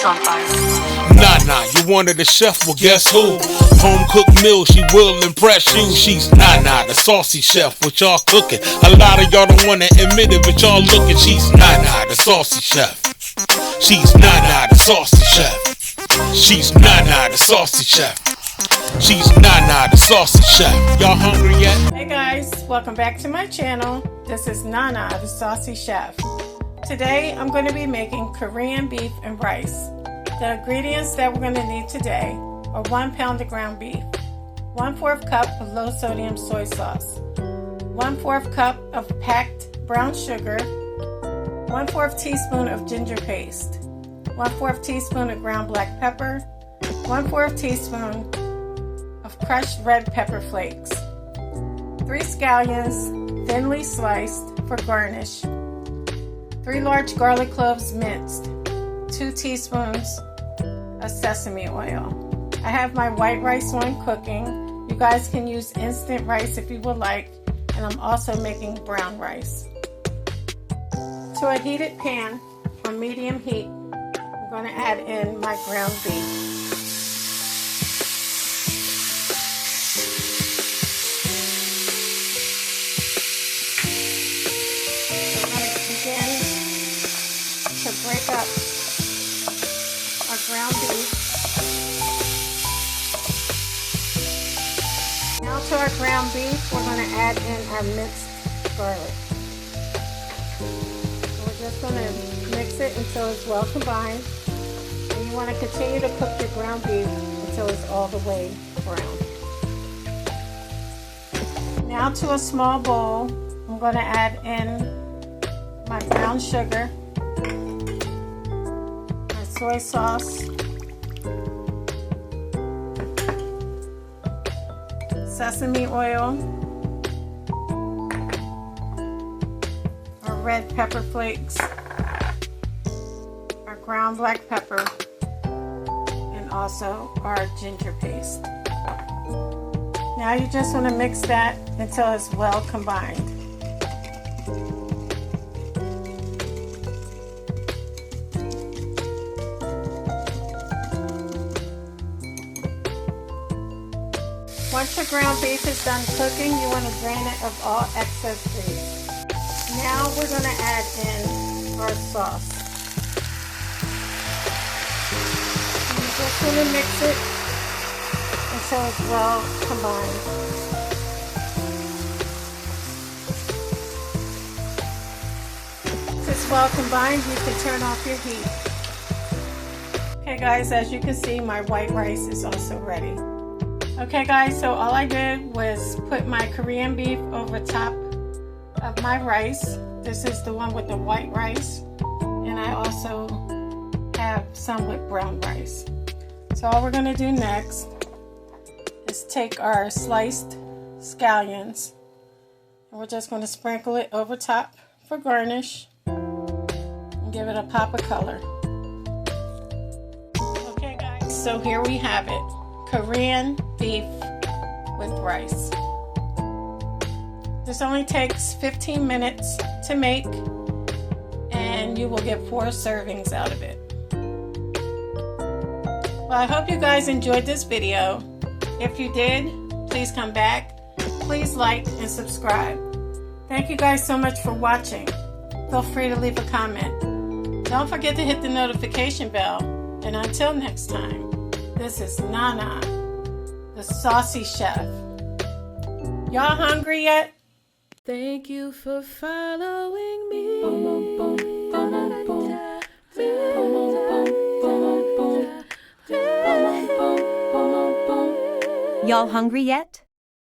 on fire. Nana, you wanted a chef, well guess who? Home cooked meal, she will impress you. She's Nana, the saucy chef, what y'all cooking. A lot of y'all don't wanna admit it, but y'all looking. She's Nana, the saucy chef. She's Nana, the saucy chef. She's Nana, the saucy chef. She's Nana, the saucy chef. Y'all hungry yet? Hey guys, welcome back to my channel. This is Nana, the saucy chef. Today I'm going to be making Korean beef and rice. The ingredients that we're going to need today are 1 pound of ground beef, 1/4 cup of low sodium soy sauce, 1/4 cup of packed brown sugar, 1/4 teaspoon of ginger paste, 1/4 teaspoon of ground black pepper, 1/4 teaspoon of crushed red pepper flakes, 3 scallions thinly sliced for garnish, 3 large garlic cloves minced, 2 teaspoons of sesame oil. I have my white rice on cooking. You guys can use instant rice if you would like, and I'm also making brown rice. To a heated pan on medium heat, I'm going to add in my ground beef. To break up our ground beef. Now to our ground beef, we're going to add in our minced garlic. So we're just going to mix it until it's well combined. And you want to continue to cook your ground beef until it's all the way brown. Now to a small bowl, I'm going to add in my brown sugar, soy sauce, sesame oil, our red pepper flakes, our ground black pepper, and also our ginger paste. Now you just want to mix that until it's well combined. Once your ground beef is done cooking, you want to drain it of all excess grease. Now we're going to add in our sauce. You just want to mix it until it's well combined. Once it's well combined, you can turn off your heat. Okay guys, as you can see, my white rice is also ready. Okay guys, so all I did was put my Korean beef over top of my rice. This is the one with the white rice, and I also have some with brown rice. So all we're going to do next is take our sliced scallions, and we're just going to sprinkle it over top for garnish and give it a pop of color. Okay guys, so here we have it. Korean beef with rice. This only takes 15 minutes to make, and you will get 4 servings out of it. Well, I hope you guys enjoyed this video. If you did, please come back. Please like and subscribe. Thank you guys so much for watching. Feel free to leave a comment. Don't forget to hit the notification bell. And until next time, this is Nana, the saucy chef. Y'all hungry yet? Thank you for following me. Y'all hungry yet?